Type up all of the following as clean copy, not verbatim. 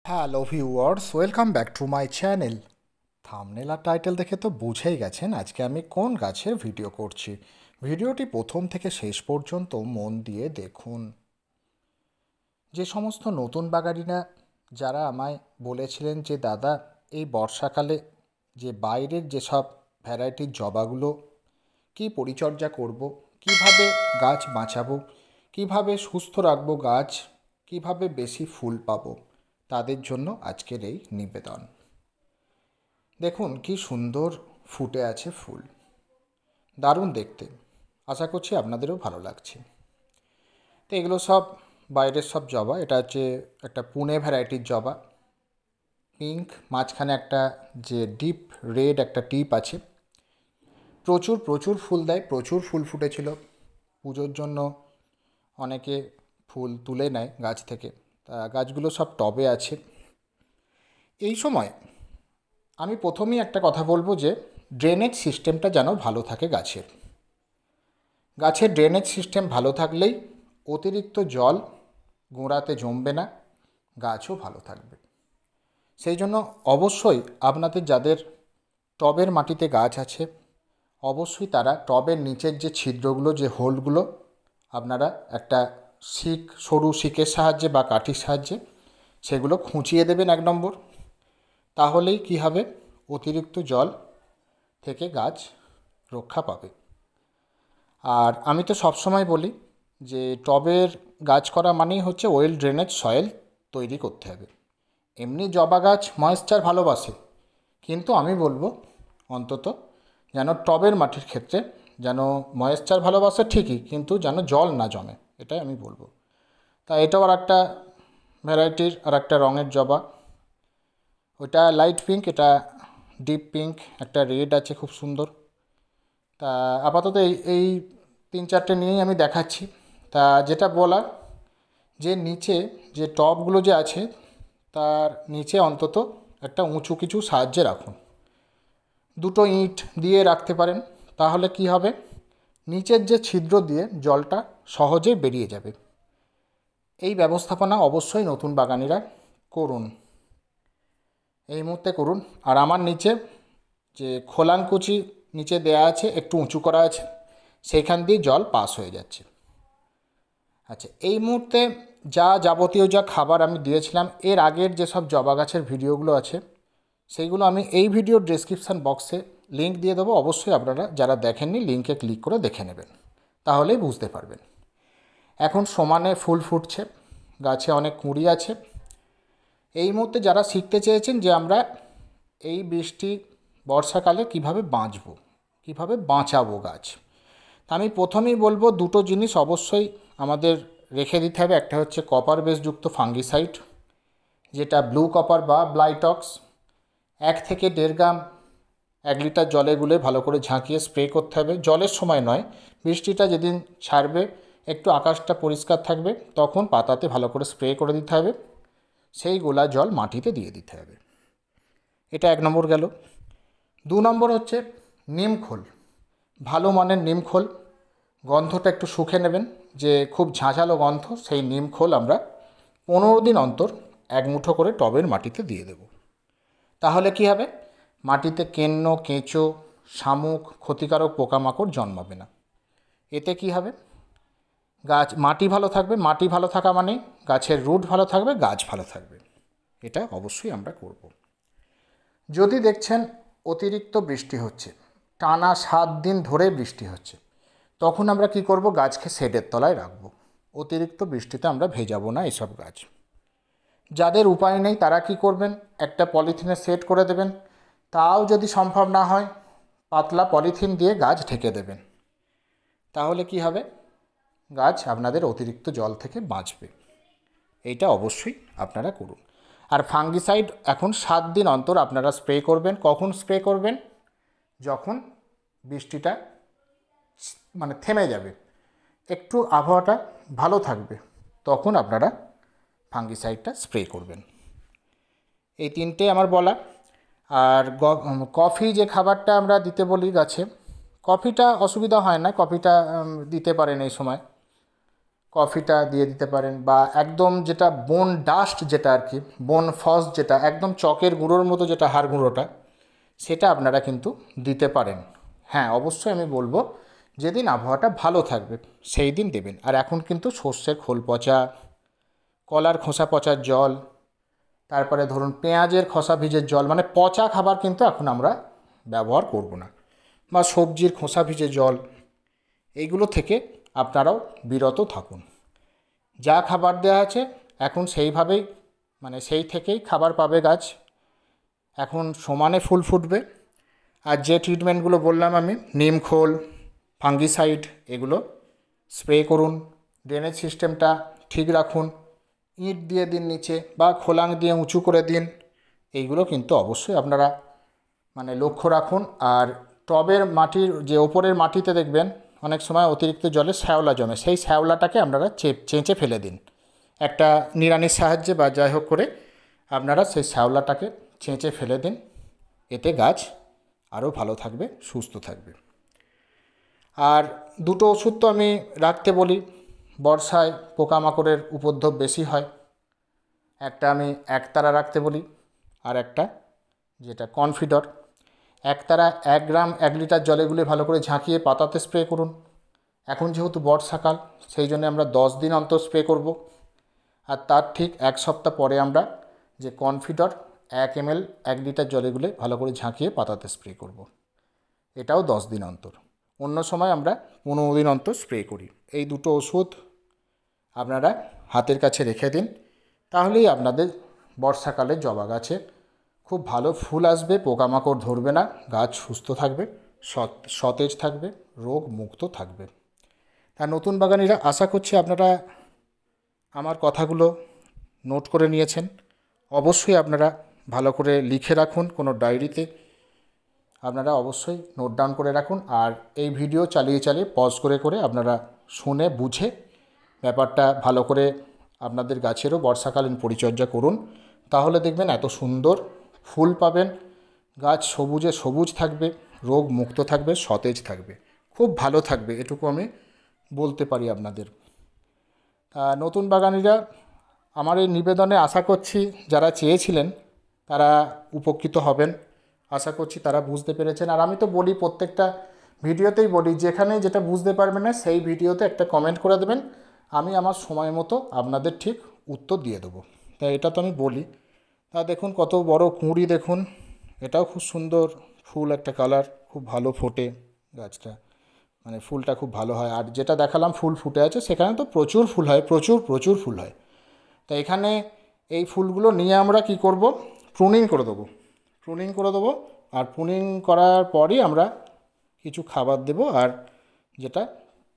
Hello viewers, welcome back to my channel. Thumbnail আর title দেখে তো বুঝেই গেছেন আজকে আমি কোন গাছের ভিডিও করছি। ভিডিওটি প্রথম থেকে শেষ পর্যন্ত মন দিয়ে দেখুন। যে সমস্ত নতুন বাগানিরা যারা আমায় বলেছিলেন যে দাদা এই বর্ষাকালে যে বাইরের যেসব ভ্যারাইটির জবাগুলো কি পরিচর্যা করব, কিভাবে গাছ বাঁচাবো, কিভাবে সুস্থ রাখবো গাছ, কিভাবে বেশি ফুল পাবো, তাদের জন্য আজকের এই নিবেদন। দেখুন কি সুন্দর ফুটে আছে ফুল, দারুণ দেখতে। আশা করছি আপনাদেরও ভালো লাগছে। তো এগুলো সব বাইরের সব জবা। এটা হচ্ছে একটা পুনে ভ্যারাইটির জবা, পিঙ্ক, মাঝখানে একটা যে ডিপ রেড একটা টিপ আছে। প্রচুর প্রচুর ফুল দেয়, প্রচুর ফুল ফুটেছিল। পুজোর জন্য অনেকে ফুল তুলে নেয় গাছ থেকে। তা গাছগুলো সব টবে আছে। এই সময় আমি প্রথমেই একটা কথা বলবো যে ড্রেনেজ সিস্টেমটা যেন ভালো থাকে গাছের। গাছের ড্রেনেজ সিস্টেম ভালো থাকলেই অতিরিক্ত জল গোড়াতে জমবে না, গাছও ভালো থাকবে। সেই জন্য অবশ্যই আপনাদের যাদের টবের মাটিতে গাছ আছে, অবশ্যই তারা টবের নিচের যে ছিদ্রগুলো, যে হোলগুলো, আপনারা একটা সরু শিকের সাহায্যে বা কাঠির সাহায্যে সেগুলো খুঁচিয়ে দেবেন 1 নম্বর। তাহলেই কী হবে, অতিরিক্ত জল থেকে গাছ রক্ষা পাবে। আর আমি তো সবসময় বলি যে টবের গাছ করা মানেই হচ্ছে ওয়েল ড্রেনেজ সয়েল তৈরি করতে হবে। এমনি জবা গাছ ময়েশ্চার ভালোবাসে, কিন্তু আমি বলবো অন্তত যেন টবের মাটির ক্ষেত্রে যেন ময়েশ্চার ভালোবাসে ঠিকই, কিন্তু যেন জল না জমে, এটাই আমি বলবো। তা এটাও আর একটা ভ্যারাইটির আর একটা রঙের জবা। ওইটা লাইট পিঙ্ক, এটা ডিপ পিঙ্ক, একটা রেড আছে খুব সুন্দর। তা আপাতত এই এই 3-4টে নিয়েই আমি দেখাচ্ছি। তা যেটা বলার, যে নিচে যে টবগুলো যে আছে তার নিচে অন্তত একটা উঁচু কিছু সাহায্যে রাখুন। 2টো ইঁট দিয়ে রাখতে পারেন, তাহলে কি হবে, নিচের যে ছিদ্র দিয়ে জলটা সহজে বেরিয়ে যাবে। এই ব্যবস্থাপনা অবশ্যই নতুন বাগানিরা করুন, এই মুহূর্তে করুন। আর আমার নিচে যে খোলাঙ্কুচি নিচে দেয়া আছে, একটু উঁচু করা আছে, সেইখান দিয়ে জল পাস হয়ে যাচ্ছে। আচ্ছা, এই মুহূর্তে যা যাবতীয় যা খাবার আমি দিয়েছিলাম এর আগের যেসব জবা গাছের ভিডিওগুলো আছে সেইগুলো আমি এই ভিডিওর ডেসক্রিপশান বক্সে লিঙ্ক দিয়ে দেবো। অবশ্যই আপনারা যারা দেখেননি লিঙ্কে ক্লিক করে দেখে নেবেন, তাহলেই বুঝতে পারবেন। এখন সমানে ফুল ফুটছে, গাছে অনেক কুঁড়ি আছে। এই মুহূর্তে যারা শিখতে চেয়েছেন যে আমরা এই বৃষ্টি বর্ষাকালে কিভাবে বাঁচবো, কিভাবে বাঁচাবো গাছ, তা আমি প্রথমেই বলবো 2টো জিনিস অবশ্যই আমাদের রেখে দিতে হবে। একটা হচ্ছে কপার বেসযুক্ত ফাঙ্গিসাইড, যেটা ব্লু কপার বা ব্লাইটক্স। 1 থেকে 1.5 গ্রাম 1 লিটার জলে গুলে ভালো করে ঝাঁকিয়ে স্প্রে করতে হবে। জলের সময় নয়, বৃষ্টিটা যেদিন ছাড়বে, একটু আকাশটা পরিষ্কার থাকবে, তখন পাতাতে ভালো করে স্প্রে করে দিতে হবে। সেই গোলা জল মাটিতে দিয়ে দিতে হবে। এটা 1 নম্বর গেল। 2 নম্বর হচ্ছে নিমখোল, ভালো মানের নিমখোল। গন্ধটা একটু শুকে নেবেন, যে খুব ঝাঁঝালো গন্ধ, সেই নিমখোল আমরা 15 দিন অন্তর 1 মুঠো করে টবের মাটিতে দিয়ে দেব। তাহলে কি হবে, মাটিতে কেন্ন, কেঁচো, শামুক, ক্ষতিকারক পোকামাকড় জন্মাবে না। এতে কি হবে, গাছ মাটি ভালো থাকবে। মাটি ভালো থাকা মানে গাছের রুট ভালো থাকবে, গাছ ভালো থাকবে। এটা অবশ্যই আমরা করব। যদি দেখছেন অতিরিক্ত বৃষ্টি হচ্ছে, টানা 7 দিন ধরে বৃষ্টি হচ্ছে, তখন আমরা কি করব, গাছকে শেডের তলায় রাখব। অতিরিক্ত বৃষ্টিতে আমরা ভেজাবো না এসব গাছ। যাদের উপায় নেই তারা কি করবেন, একটা পলিথিনে সেট করে দেবেন। তাও যদি সম্ভব না হয়, পাতলা পলিথিন দিয়ে গাছ ঢেকে দেবেন। তাহলে কি হবে, গাছ আপনাদের অতিরিক্ত জল থেকে বাঁচবে। এইটা অবশ্যই আপনারা করুন। আর ফাঙ্গিসাইড এখন 7 দিন অন্তর আপনারা স্প্রে করবেন। কখন স্প্রে করবেন, যখন বৃষ্টিটা মানে থেমে যাবে, একটু আবহাওয়াটা ভালো থাকবে, তখন আপনারা ফাঙ্গিসাইডটা স্প্রে করবেন। এই 3টে আমার বলা। আর কফি যে খাবারটা আমরা দিতে বলি গাছে, কফিটা অসুবিধা হয় না, কফিটা দিতে পারেন এই সময়। কফিটা দিয়ে দিতে পারেন, বা একদম যেটা বোন ডাস্ট যেটা আর কি, বোন ফস যেটা একদম চকের গুঁড়োর মতো যেটা হাড় গুঁড়োটা, সেটা আপনারা কিন্তু দিতে পারেন। হ্যাঁ, অবশ্যই আমি বলবো যেদিন আবহাওয়াটা ভালো থাকবে সেই দিন দেবেন। আর এখন কিন্তু সর্ষের খোল পচা, কলার খোসা পচার জল, তারপরে ধরুন পেঁয়াজের খোসা ভিজের জল, মানে পচা খাবার কিন্তু এখন আমরা ব্যবহার করব না, বা সবজির খোসা ভিজে জল, এইগুলো থেকে আপনারাও বিরত থাকুন। যা খাবার দেওয়া আছে এখন সেইভাবেই, মানে সেই থেকেই খাবার পাবে গাছ। এখন সমানে ফুল ফুটবে। আর যে ট্রিটমেন্টগুলো বললাম আমি, নিমখোল, ফাঙ্গিসাইড, এগুলো স্প্রে করুন। ড্রেনেজ সিস্টেমটা ঠিক রাখুন, ইট দিয়ে দিন নিচে, বা খোলাং দিয়ে উঁচু করে দিন। এইগুলো কিন্তু অবশ্যই আপনারা মানে লক্ষ্য রাখুন। আর টবের মাটির যে ওপরের মাটিতে দেখবেন অনেক সময় অতিরিক্ত জলে শ্যাওলা জমে, সেই শ্যাওলাটাকে আপনারা চেঁচে ফেলে দিন একটা নিড়ানির সাহায্যে, বা যাই হোক করে আপনারা সেই শ্যাওলাটাকে চেঁচে ফেলে দিন। এতে গাছ আরও ভালো থাকবে, সুস্থ থাকবে। আর দুটো ওষুধ তো আমি রাখতে বলি, বর্ষায় পোকামাকড়ের উপদ্রব বেশি হয়। একটা আমি একতারা রাখতে বলি, আর একটা যেটা কনফিডর। একতারা 1 গ্রাম 1 লিটার জলে গুলে ভালো করে ঝাঁকিয়ে পাতাতে স্প্রে করুন। এখন যেহেতু বর্ষাকাল, সেই জন্য আমরা 10 দিন অন্তর স্প্রে করব। আর তার ঠিক 1 সপ্তাহ পরে আমরা যে কনফিডর 1 ml 1 লিটার জলে গুলে ভালো করে ঝাঁকিয়ে পাতাতে স্প্রে করব। এটাও 10 দিন অন্তর। অন্য সময় আমরা 15 দিন অন্তর স্প্রে করি। এই দুটো ওষুধ আপনারা হাতের কাছে রেখে দিন, তাহলেই আপনাদের বর্ষাকালে জবা গাছে খুব ভালো ফুল আসবে, পোকামাকড় ধরবে না, গাছ সুস্থ থাকবে, সতেজ থাকবে, রোগ মুক্ত থাকবে। আর নতুন বাগানিরা আশা করছি আপনারা আমার কথাগুলো নোট করে নিয়েছেন। অবশ্যই আপনারা ভালো করে লিখে রাখুন, কোনো ডায়েরিতে আপনারা অবশ্যই নোট ডাউন করে রাখুন। আর এই ভিডিও চালিয়ে চালিয়ে পজ করে করে আপনারা শুনে বুঝে ব্যাপারটা ভালো করে আপনাদের গাছেরও বর্ষাকালীন পরিচর্যা করুন। তাহলে দেখবেন এত সুন্দর ফুল পাবেন, গাছ সবুজে সবুজ থাকবে, রোগ মুক্ত থাকবে, সতেজ থাকবে, খুব ভালো থাকবে, এটুকু আমি বলতে পারি আপনাদের। নতুন বাগানিরা আমার এই নিবেদনে আশা করছি যারা চেয়েছিলেন তারা উপকৃত হবেন। আশা করছি তারা বুঝতে পেরেছেন। আর আমি তো বলি, প্রত্যেকটা ভিডিওতেই বলি, যেখানে যেটা বুঝতে পারবেন না সেই ভিডিওতে একটা কমেন্ট করে দেবেন, আমি আমার সময় মতো আপনাদের ঠিক উত্তর দিয়ে দেবো। তাই এটা তো আমি বলি। তা দেখুন কত বড় কুঁড়ি, দেখুন এটাও খুব সুন্দর ফুল, একটা কালার খুব ভালো ফোটে গাছটা, মানে ফুলটা খুব ভালো হয়। আর যেটা দেখালাম ফুল ফুটে আছে, সেখানে তো প্রচুর ফুল হয়, প্রচুর প্রচুর ফুল হয়। তো এখানে এই ফুলগুলো নিয়ে আমরা কি করব, প্রুনিং করে দেবো, প্রুনিং করে দেবো। আর প্রুনিং করার পরই আমরা কিছু খাবার দেব, আর যেটা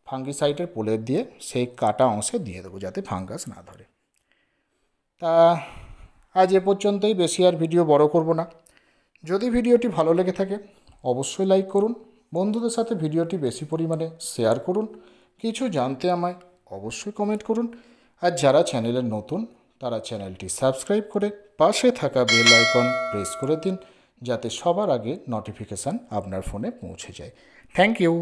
ফাঙ্গিসাইডের প্রলেপ দিয়ে সেই কাটা অংশে দিয়ে দেবো, যাতে ফাঙ্গাস না ধরে। তা আজ এ পর্যন্তই, বেশি আর ভিডিও বড় করব না। যদি ভিডিওটি ভালো লেগে থাকে অবশ্যই লাইক করুন, বন্ধুদের সাথে ভিডিওটি বেশি পরিমাণে শেয়ার করুন, কিছু জানতে আমায় অবশ্যই কমেন্ট করুন। আর যারা চ্যানেলের নতুন তারা চ্যানেলটি সাবস্ক্রাইব করে পাশে থাকা বেল আইকন প্রেস করে দিন, যাতে সবার আগে নোটিফিকেশান আপনার ফোনে পৌঁছে যায়। Thank you.